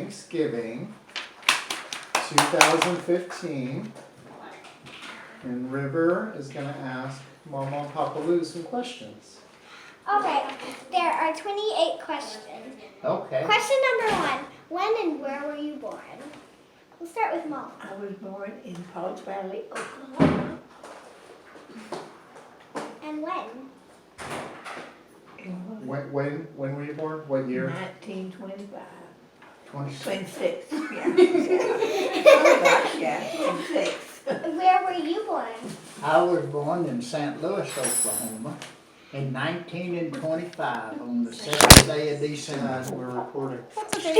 Thanksgiving 2015, and River is going to ask Mama and Papa Lou some questions. Okay, there are 28 questions. Okay. Question number 1, when and where were you born? We'll start with Mom. I was born in Pauls Valley, Oklahoma. And when? In When were you born? What year? 1925. 26. 26, yeah. Oh gosh, yeah, 26. Where were you born? I was born in St. Louis, Oklahoma in 1925 on the 7th day of December. We're recording. That's okay.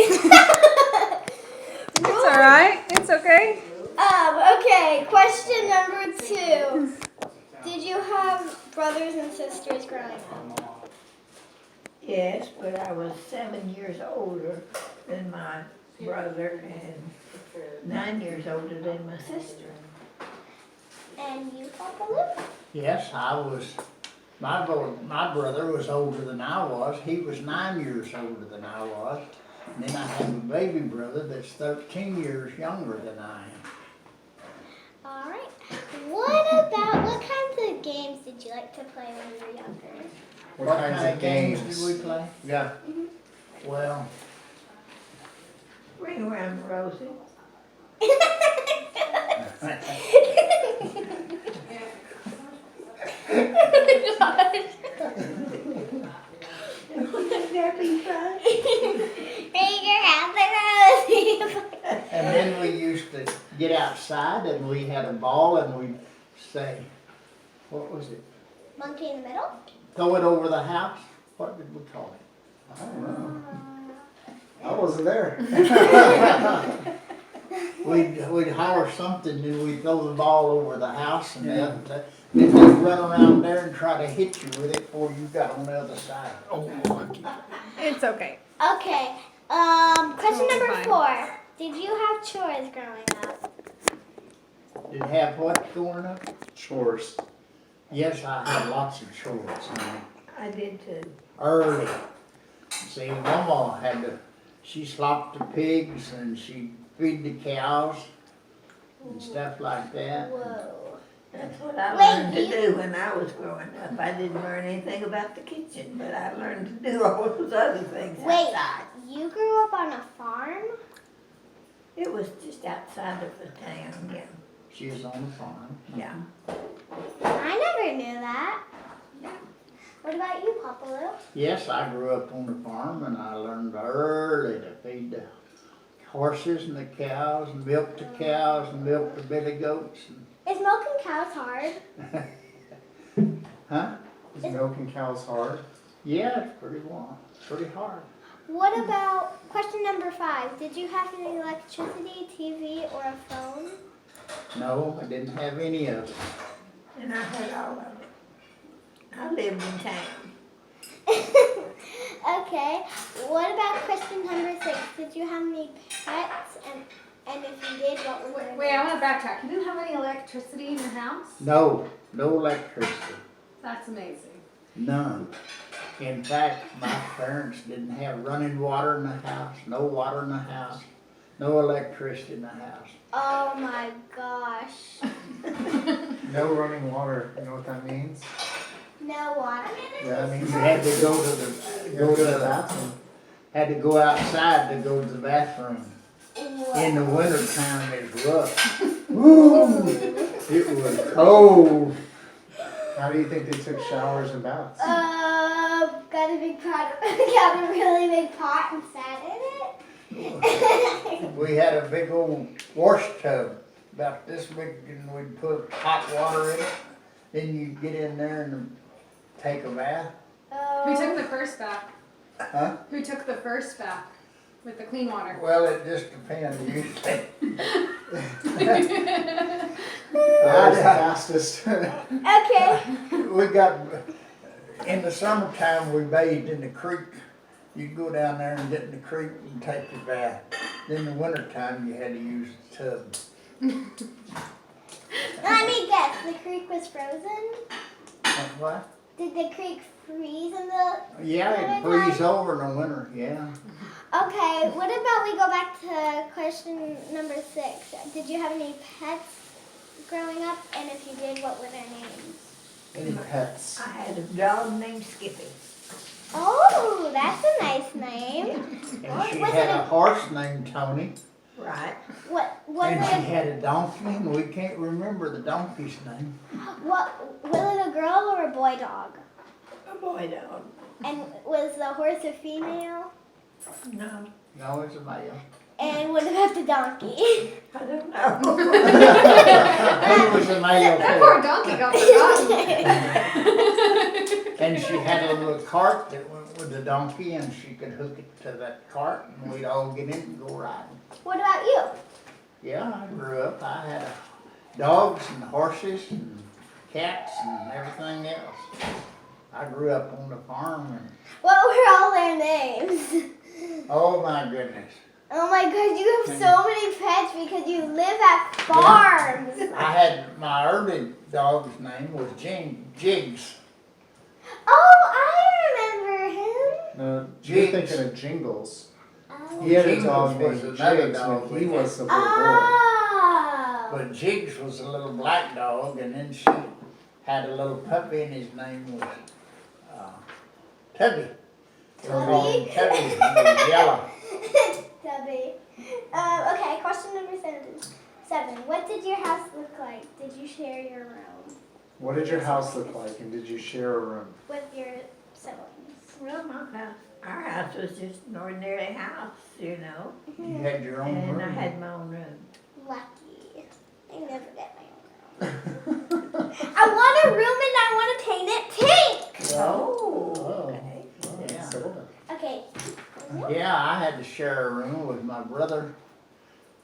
It's all right. It's okay. Okay, question number 2. Did you have brothers and sisters growing up? Yes, but I was 7 years older than my brother and 9 years older than my sister. And you, Papa Lou? Yes, my brother was older than I was. He was 9 years older than I was. And then I have a baby brother that's 13 years younger than I am. Alright. What kinds of games did you like to play when you were younger? What kinds of games? did we play? Yeah. Well, Ring around the rosy. Wouldn't that be fun? Figure out the rose. and then we used to get outside and we had a ball and we'd say, what was it? Monkey in the middle? Throw it over the house? What did we call it? I don't know. I wasn't there. We'd holler something and we'd throw the ball over the house and then they'd run around there and try to hit you with it before you got on the other side. Oh, It's okay. Okay. Question Totally number fine. 4. Did you have chores growing up? Did it have what going up? Chores. Yes, I had lots of chores. honey. I did too. Early. See, Mama she slopped the pigs and she'd feed the cows and stuff like that. Whoa. That's what I Wait, learned to do when I was growing up. I didn't learn anything about the kitchen, but I learned to do all those other things Wait, outside. you grew up on a farm? It was just outside of the town, yeah. She was on the farm. Yeah. I never knew that. What about you, Papa Lou? Yes, I grew up on the farm and I learned early to feed the horses and the cows and milk the cows and milk the billy goats. Is milking cows hard? Huh? Is milking cows hard? Yeah, it's pretty hard. What about question number 5? Did you have any electricity, TV, or a phone? No, I didn't have any of it. And I had all of it. I lived in town. Okay. What about question number 6? Did you have any pets? And if you did, what were their Wait, I names? want to backtrack. You didn't have any electricity in your house? No electricity. That's amazing. None. In fact, my parents didn't have running water in the house, no water in the house, no electricity in the house. Oh my gosh. No running water. You know what that means? No water. Yeah, that means You had to go to the bathroom. had to go outside to go to the bathroom. In the wintertime, it's rough. Woo! It was cold. How do you think they took showers and baths? Got a big pot. Got a really big pot and sat in it. We had a big old wash tub, about this big, and we'd put hot water in it. Then you'd get in there and take a bath. Who took the first bath? Huh? Who took the first bath with the clean water? Well, it just depends usually. I was the fastest. Okay. We got, in the summertime, we bathed in the creek. You'd go down there and get in the creek and take your bath. Then in the wintertime, you had to use the tub. Let me guess. The creek was frozen? What? Did the creek freeze in the... Yeah, it freeze over in the winter, yeah. Okay, what about we go back to question number 6? Did you have any pets growing up? And if you did, what were their names? Any pets? I had a dog named Skippy. Oh, that's a nice name. And she Was had it a horse named Tony, Right. What was and she it? had a donkey, and we can't remember the donkey's name. What was it? A girl or a boy dog? A boy dog. And was the horse a female? No, No, it's a male. And what about the donkey? I don't know. He was a male That too. poor donkey got forgotten. And she had a little cart that went with the donkey, and she could hook it to that cart, and we'd all get in and go riding. What about you? Yeah, I grew up. I had dogs and horses and cats and everything else. I grew up on the farm, and What were all their names? oh my goodness. Oh my God, you have so many pets because you live at farms. I had my early dog's name was Jigs. Oh, I remember him. No, you're Jigs. thinking of Jingles. Oh. He had a Jingles dog was named another Jigs dog when he we had. was a little boy. Oh. But Jigs was a little black dog, and then she had a little puppy, and his name was Tubby. They called him Tubby. He was yellow. Debbie. Okay, question number 7. What did your house look like? Did you share your room What did your house look like, and did you share a room? with your siblings? Well, our house was just an ordinary house, you know. You had your own And I room. had my own room. Lucky. I never get my own room. I want a room and I want to paint it pink. Oh, Oh. okay. Yeah. Settle down. Okay. Yeah, I had to share a room with my brother,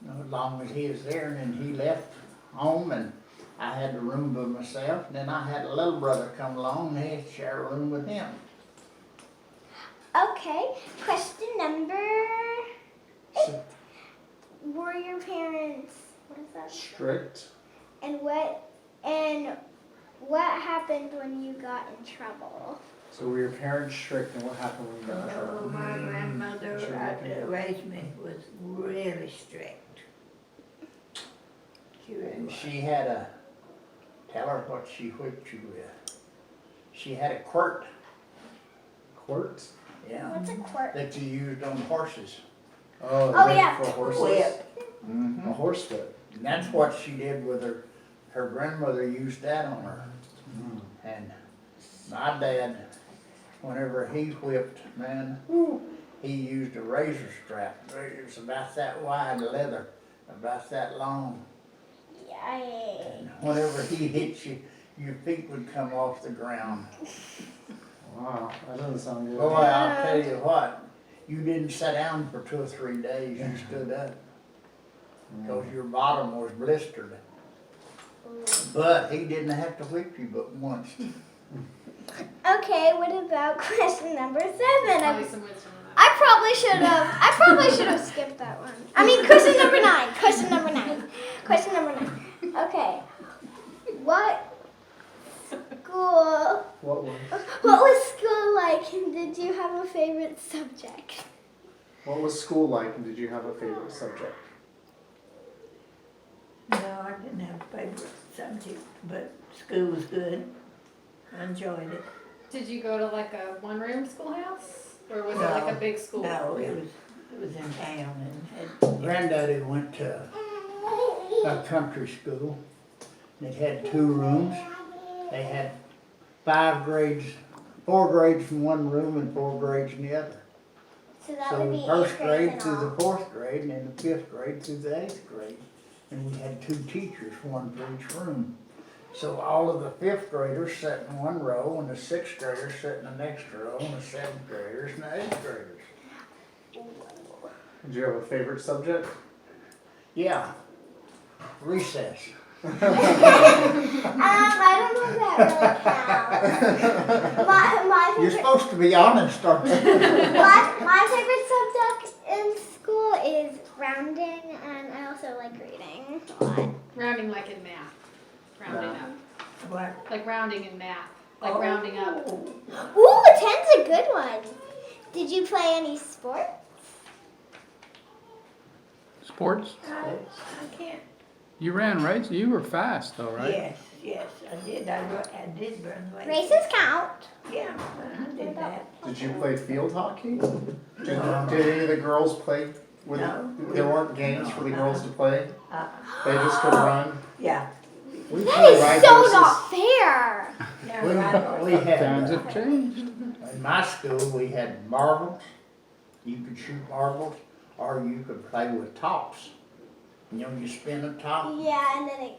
you know, as long as he was there, and then he left home, and I had the room by myself. And then I had a little brother come along, and I had to share a room with him. Okay. Question number 8. So, Were your parents, what is that? strict. And what happened when you got in trouble? So were your parents strict, and what happened when you got in Oh, trouble? my grandmother Sure, that raised me was really strict. She really And was. she had tell her what she whipped you with. She had a quirt, Quirt? yeah, What's a quirt? that you used on horses. Oh, Oh, whip yeah. for horses? Whip. A horse whip. And that's what she did with her. Her grandmother used that on her. And my dad, whenever he whipped, man, he used a razor strap. It was about that wide leather, about that long. Yay. And whenever he hit you, your feet would come off the ground. Wow, that doesn't sound good. Boy, I'll tell you what, you didn't sit down for 2 or 3 days, you stood up. Because your bottom was blistered. But he didn't have to whip you but once. Okay, what about question number 7? Probably some wisdom in that. I probably should have skipped that one. I mean, question number 9. Question number 9. Okay. What was school like, and did you have a favorite subject? What was school like, and did you have a favorite subject? No, I didn't have a favorite subject, but school was good. I enjoyed it. Did you go to like a one-room schoolhouse? Or was it like a big school? No, it was in town and had, Granddaddy went to a country school. It had 2 rooms. They had 5 grades, 4 grades in one room and 4 grades in the other. So that So would be the 8th first grade grade and through the all. 4th grade, and then the 5th grade through the 8th grade. And we had 2 teachers, one for each room. So all of the 5th graders sat in one row, and the 6th graders sat in the next row, and the 7th graders and the 8th graders. Did you have a favorite subject? Yeah, recess. I don't know if that really counts. You're supposed to be honest, aren't you? My favorite subject in school is rounding, and I also like reading a lot. Rounding like in math. Rounding up. what? Like rounding in math. Like rounding up. Ooh, 10's a good one. Did you play any sports? Sports? I can't. You ran races? You were fast though, right? Yes, I did. I did run races. Races count. Yeah, I did that. Did you play field hockey? Did any of the girls play? No. There weren't games for the girls to play? Uh, They just could run? yeah. We That played is ride so horses. not fair. Yeah, We had, Times have changed. in my school, we had marbles. You could shoot marbles, or you could play with tops. You know, you spin a top. Yeah, and then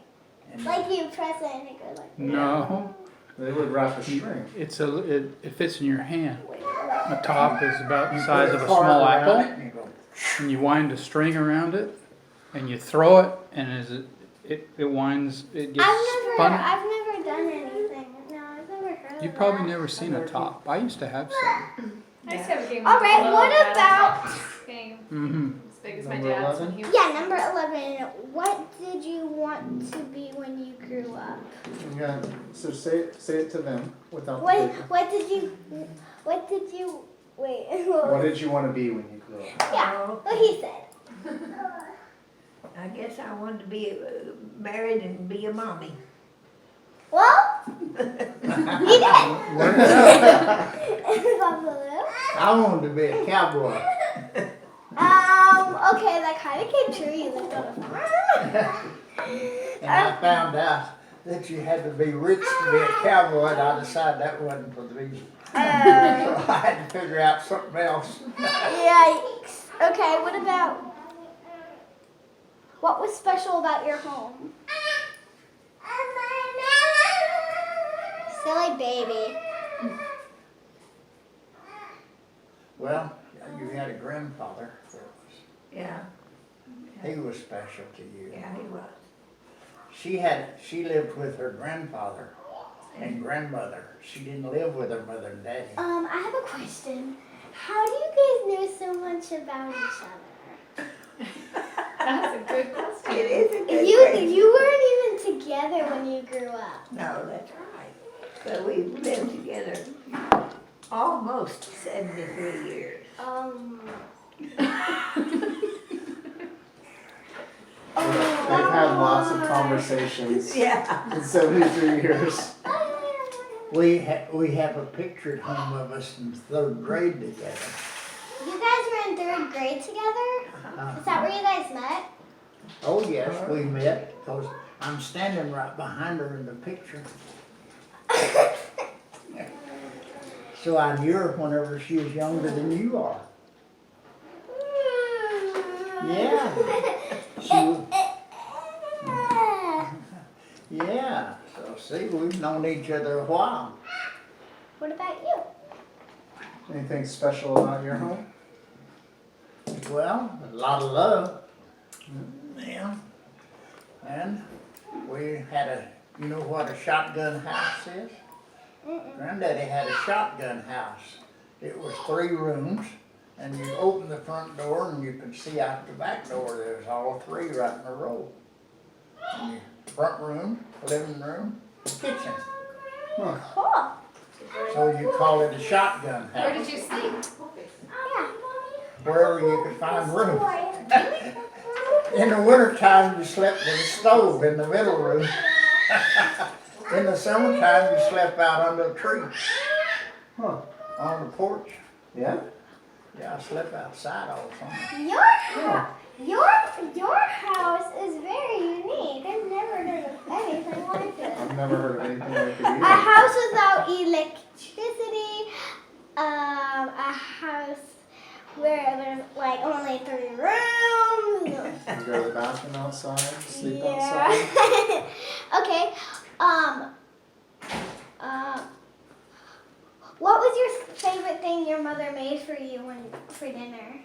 And like you press it and it goes like. No, They would wrap a string. it fits in your hand. Wait, A top is about the you size put of a card small around apple, it and you go, and you wind a string around it, and you throw it, and as it winds, it gets spun. I've never done anything. No, I've never heard of You've probably that. never seen a top. I used to have some. I used to have a game. All with right, a what little about- battle game Mm-hmm. as big as my Number dad's 11? when he was. Yeah, number 11. What did you want to be when you grew up? Yeah, so say it to them without the What paper. what did you wait? What did you want to be when you grew up? Yeah, what he said. I guess I wanted to be married and be a mommy. Well, he did. Buffalo. I wanted to be a cowboy. Okay, that kind of came true. You lived on a farm. And I found out that you had to be rich to be a cowboy, and I decided that wasn't for me. So I had to figure out something else. Yikes. Okay, what was special about your home? Silly baby. Well, you had a grandfather that Yeah, he was special to you. yeah, he was. She lived with her grandfather and grandmother. She didn't live with her mother and daddy. I have a question. How do you guys know so much about each other? That's a good question. It is a good question. You weren't even together when you grew up. No, that's right. But we lived together almost 73 years. They've had lots of conversations Yeah. in 73 years. We have a picture at home of us in 3rd grade together. You guys were in 3rd grade together? Is that where you guys met? Oh yes, we met, because I'm standing right behind her in the picture. So I knew her whenever she was younger than you are. Yeah. Yeah, so see, we've known each other a while. What about you? Anything special about your home? Well, a lot of love. Yeah. And we had you know what a shotgun house is? Granddaddy had a shotgun house. It was 3 rooms, and you open the front door and you could see out the back door. There was all 3 right in a row. And your front room, living room, kitchen. Cool. So you call it a shotgun Where house. did you sleep? Yeah. Wherever you could find room. In the wintertime, you slept in the stove in the middle room. In the summertime, you slept out under a tree Huh. on the porch. Yeah? Yeah, I slept outside all the time. Your house is very unique. I've never heard of anything like it. I've never heard of anything like it A either. house without electricity. A house where there's like only 3 rooms. You go to the bathroom outside, sleep outside. Yeah. Okay. What was your favorite thing your mother made for you for dinner?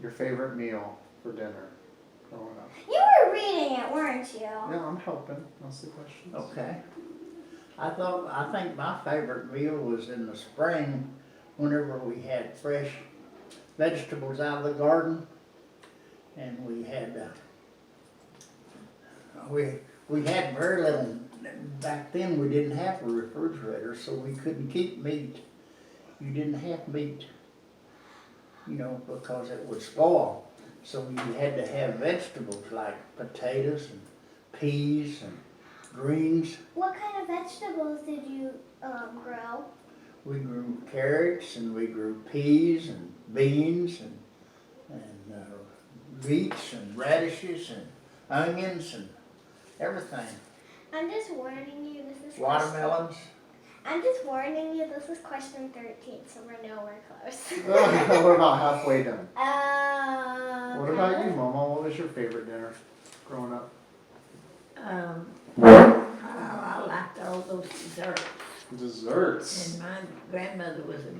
Your favorite meal for dinner growing up? You were reading it, weren't you? No, I'm helping. That's the question. Okay. I think my favorite meal was in the spring, whenever we had fresh vegetables out of the garden, and we had we had very little. Back then, we didn't have a refrigerator, so we couldn't keep meat. You didn't have meat, you know, because it would spoil. So you had to have vegetables like potatoes and peas and greens. What kind of vegetables did you grow? We grew carrots and we grew peas and beans and beets and radishes and onions and everything. I'm just warning you, this is Watermelons. I'm just warning you, this is question 13, so we're nowhere close. We're about halfway done. What What about you, Mama? What was your favorite dinner growing up? I liked all those desserts. Desserts. And my grandmother was a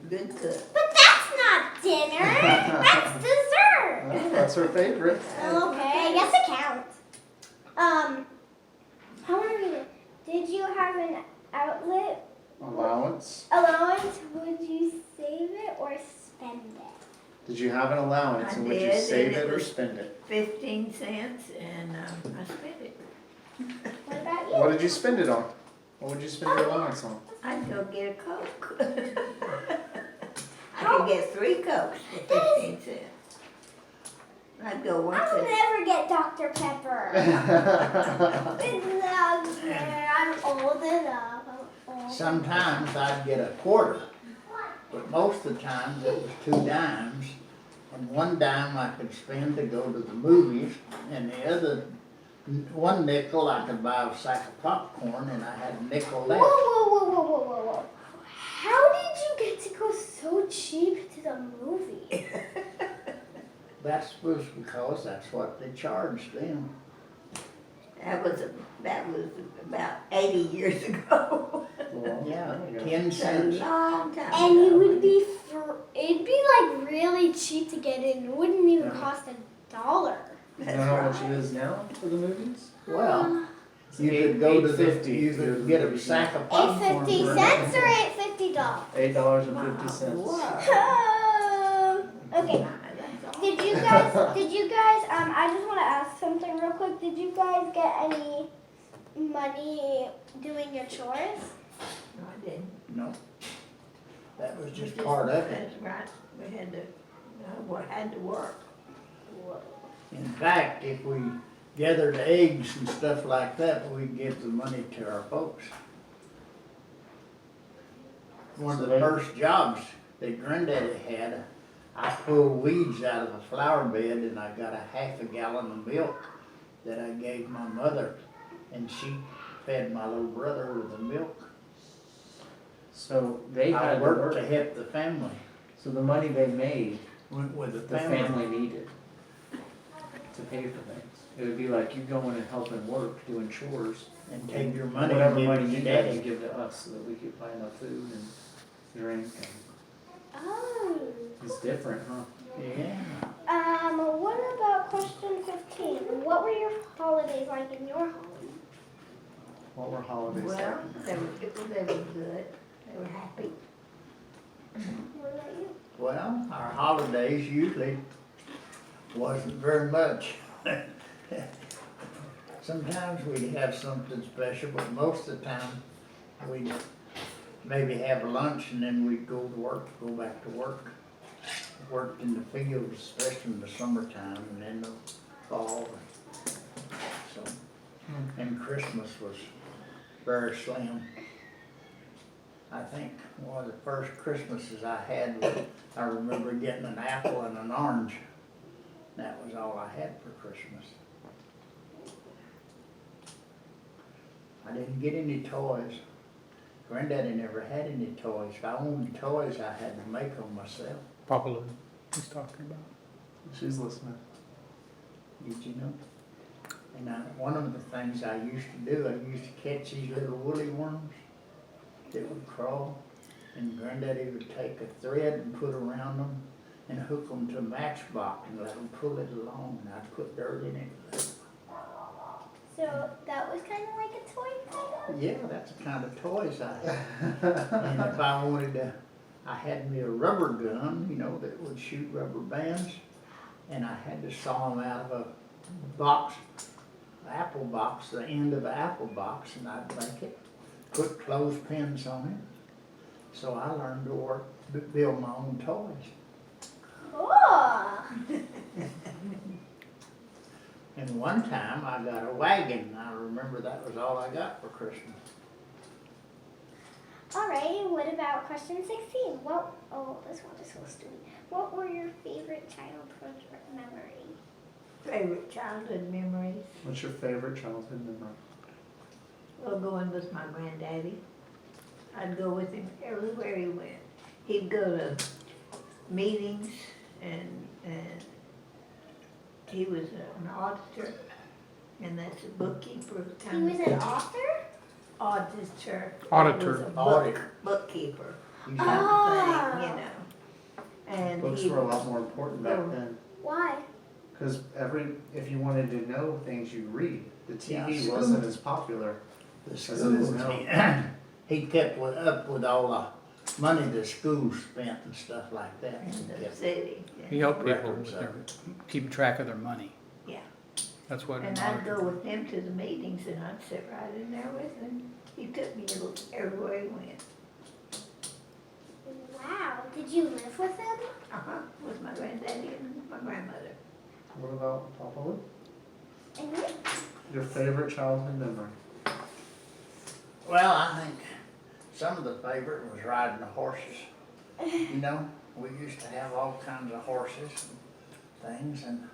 good cook. But that's not dinner. That's dessert. Oh, that's her favorite. Okay, I guess it counts. How are you? Did you have an outlet Allowance. allowance? Would you save it or spend it? Did you have an allowance I and would you did, save and it it or was- spend it? 15 cents and I spent it. What about you? What did you spend it on? What would you spend your allowance on? I'd go get a Coke. I could get 3 Cokes for 15 cents. I'd go once I'll a never get Dr. Pepper. It's not fair. I'm old enough. I'm old. Sometimes I'd get a quarter, but most of the times it was 2 dimes. And 1 dime I could spend to go to the movies, and the other 1 nickel I could buy a sack of popcorn, and I had a nickel Whoa, left. whoa, whoa, whoa, whoa, whoa, whoa. How did you get to go so cheap to the movie? That was because that's what they charged them. That was about 80 years ago. Well, Yeah, there you go. 10 It's a cents. long time And ago. you would be, it'd be like really cheap to get in. It wouldn't even Yeah. cost $1. You know how much it is now for the movies? Well, It's you could go to the, $8.50 you to go to could the get a movies sack now. of popcorn for $8.50 or $1. $8.50? $8.50. Wow. Okay. Did you guys, I just want to ask something real quick. Did you guys get any money doing your chores? No, I didn't. No, that was We just part of it. That's right. We had to work. In fact, if we gathered eggs and stuff like that, we'd give the money to our folks. One of the first jobs that Granddaddy had, I pulled weeds out of a flower bed and I got a half a gallon of milk that I gave my mother, and she fed my little brother with the milk. So they I had to worked to work, help the family, so the money they made, with the the family needed to pay for things. It would be like you going and helping work, doing chores, And take your money and whatever give it money to you guys Daddy. give to us so that we could buy enough food and drink. And Oh. it's different, huh? Yeah. What about question 15? What were your holidays like in your home? What were holidays Well, like? they were good. They were happy. What about you? Well, our holidays usually wasn't very much. Sometimes we'd have something special, but most of the time we'd maybe have lunch and then we'd go to work, go back to work. Worked in the fields, especially in the summertime and in the fall. So, and Christmas was very slim. I think one of the first Christmases I had was, I remember getting an apple and an orange. That was all I had for Christmas. I didn't get any toys. Granddaddy never had any toys. If I wanted toys, I had to make them myself. Papa Lou, he's talking about. She's listening. Did you know? And one of the things I used to do, I used to catch these little woolly worms that would crawl, and Granddaddy would take a thread and put around them and hook them to a matchbox and let them pull it along, and I'd put dirt in it. So that was kind of like a toy kind of? Yeah, that's the kind of toys I had. And if I wanted to, I had me a rubber gun, you know, that would shoot rubber bands, and I had to saw them out of a box, apple box, the end of an apple box, and I'd make it, put clothespins on it. So I learned to build my own toys. Cool. one time I got a wagon. I remember that was all I got for Christmas. Alright, what about question 16? This one is so stupid. What were your favorite childhood memories? Favorite childhood memories? What's your favorite childhood memory? Well, going with my granddaddy. I'd go with him everywhere he went. He'd go to meetings and he was an auditor, and that's a bookkeeper He kind was of an thing. author? Auditor. Auditor. He was a Auditor. bookkeeper You kind Ah. of thing, you know. And Books he, were a lot more important back Oh. then. Why? Because if you wanted to know things, you'd read. The TV Yeah, wasn't as popular. The As it is schools, now. he kept up with all the money the schools spent and stuff like that. in He the kept city. He helped people records with of their, it. keeping track of their money. Yeah. That's what an And I'd auditor. go with him to the meetings and I'd sit right in there with him. He took me everywhere he went. Wow. Did you live with him? With my granddaddy and my grandmother. What about Papa Lou? And you? Your favorite childhood memory? Well, I think some of the favorite was riding the horses. You know, we used to have all kinds of horses and things, and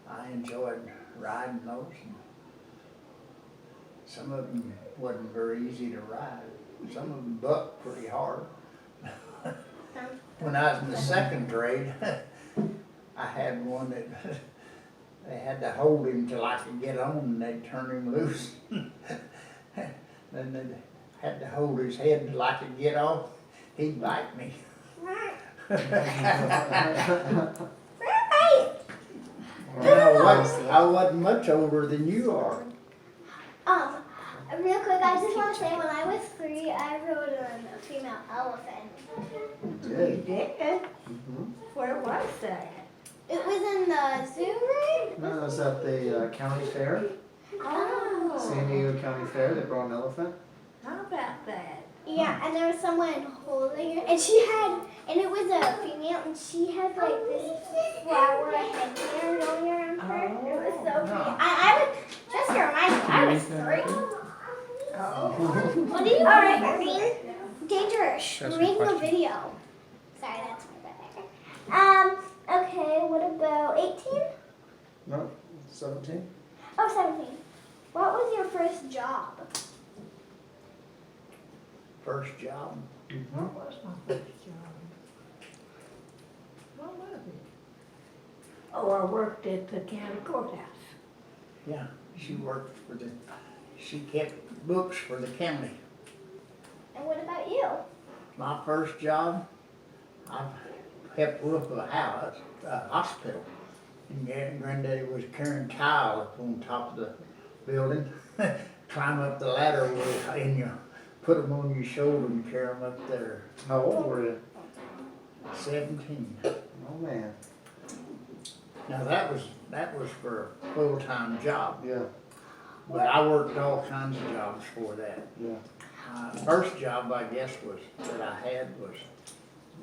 I enjoyed riding those. And some of them wasn't very easy to ride. Some of them bucked pretty hard. When I was in the second grade, I had one that they had to hold him till I could get on, and they'd turn him loose. Then they had to hold his head till I could get off. He'd bite me. I wasn't much older than you are. Real quick, I just want to say when I was 3, I rode on a female elephant. You You did. did? Mhm. Where was that? It was in the zoo, right? No, it was at the county fair, San Diego County Fair. They brought an elephant. How about that? Yeah, and there was someone holding her, and she had, and it was a female, and she had like this flower headband going around her. It was so pretty. I was, just to remind you, I was 3. What do you? All right, Marine. Dangerous. That's We're a good making a question. video. Sorry, that's my brother. Okay, what about 18? No, 17. Oh, 17. What was your first job? First job. What was my first job? What was it? Oh, I worked at the county courthouse. Yeah, she worked for she kept books for the county. And what about you? My first job, I helped roof a house, a hospital. And Granddaddy was carrying tile up on top of the building. Climb up the ladder and you put them on your shoulder and carry them up there. How old were you? 17. Oh man. Now that was for a full-time job, Yeah. but I worked all kinds of jobs for that. Yeah. First job, I guess, that I had was,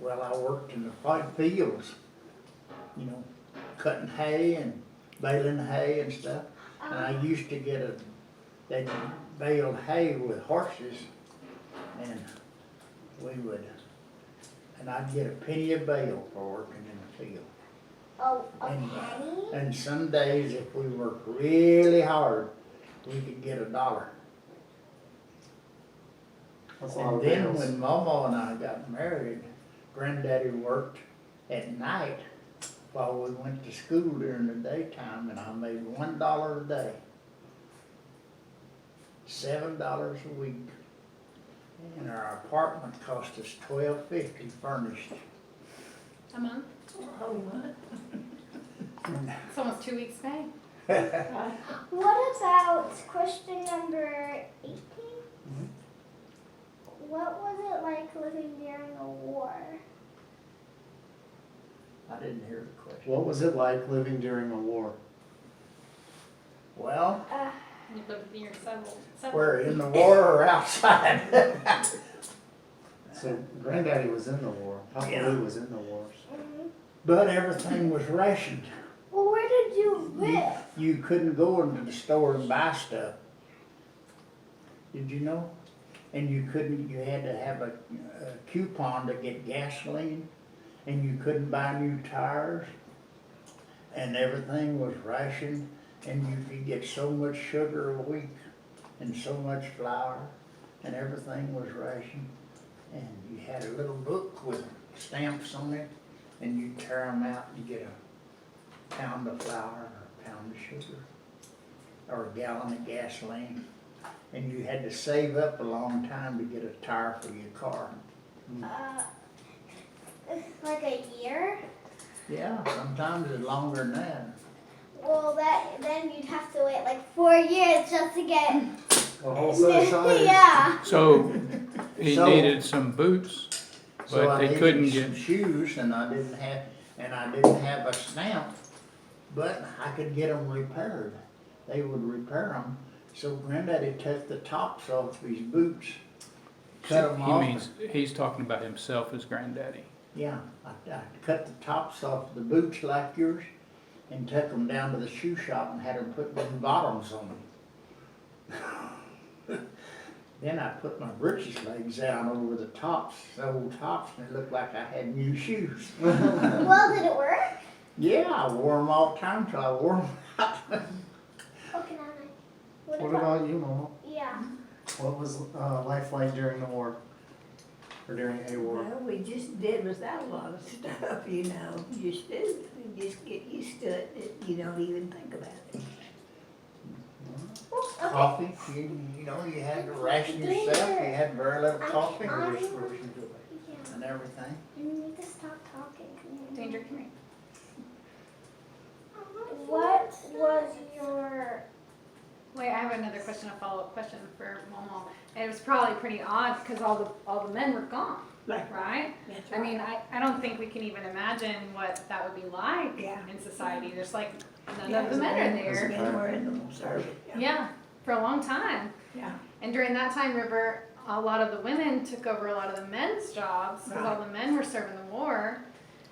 well, I worked in the fields, you know, cutting hay and baling hay and stuff. And I used to get they baled hay with horses, and and I'd get a penny a bale for working in the field. Oh, a And- penny? And some days, if we worked really hard, we could get $1. That's a lot And of then bales. when Mama and I got married, Granddaddy worked at night while we went to school during the daytime, and I made $1 a day. $7 a week. And our apartment cost us $12.50 furnished. A month? Oh, what? It's almost 2 weeks pay. What about question number 18? What was it like living during a war? I didn't hear the question. What was it like living during a war? Well, You lived near several. we're in the war or outside. So Granddaddy was in the war. Papa Yeah. Lou was in the wars. Mm-hmm. But everything was rationed. Well, where did you do with? You couldn't go into the store and buy stuff. Did you know? And you had to have a coupon to get gasoline, and you couldn't buy new tires, and everything was rationed, and you could get so much sugar a week, and so much flour, and everything was rationed. And you had a little book with stamps on it, and you tear them out and get a pound of flour, or a pound of sugar, or a gallon of gasoline. And you had to save up a long time to get a tire for your car. Like a year? Yeah, sometimes it's longer than that. Well, then you'd have to wait like 4 years just to get. A whole set of tires. Yeah. So he So- needed some boots, So but I they needed couldn't some get, shoes, and I didn't have a stamp, but I could get them repaired. They would repair them. So Granddaddy took the tops off these boots, cut them he off. means, he's talking about himself as granddaddy. Yeah, I cut the tops off the boots like yours, and took them down to the shoe shop and had them put them bottoms on them. Then I put my britches legs down over the tops, the old tops, and it looked like I had new shoes. Well, did it work? Yeah, I wore them all the time till I wore them out. Okay, now I. What about you, Mama? Yeah. What was life like during the war? Or during a war? Well, we just did without a lot of stuff, you know, just do. You just get used to it, you don't even think about it. Oops, okay. Coffee, you had to ration yourself, you had very little coffee Yeah. and everything. You need to stop talking. Danger, come here. What was your? Wait, I have another question, a follow-up question for Momo. It was probably pretty odd because all the men were gone, right? That's I mean, I don't think we can even imagine what that would be like Yeah. in society. There's like none Yeah, of the men are the there. men were in the service, Yeah, for a long time. Yeah. And during that time, River, a lot of the women took over a lot of the men's jobs because all the men were serving the war.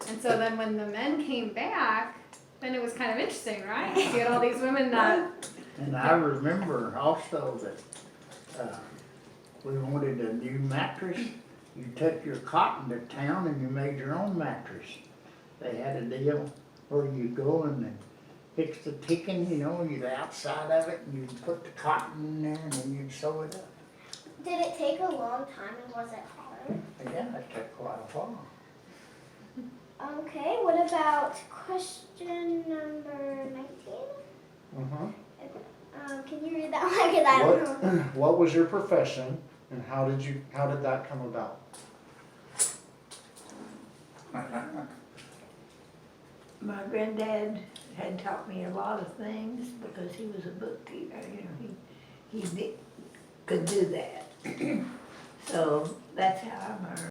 And so then when the men came back, then it was kind of interesting, right? You had all these women that, And I remember also that we wanted a new mattress. You took your cotton to town and you made your own mattress. They had a deal where you go and fix the ticking, you'd outside of it, and you'd put the cotton in there, and then you'd sew it up. Did it take a long time and was it hard? Yeah, it took quite a while. Okay, what about question number 19? Mm-hmm. Can you read that one? Because I don't know. What was your profession and how did that come about? My granddad had taught me a lot of things because he was a bookkeeper, he could do that. So that's how I learned.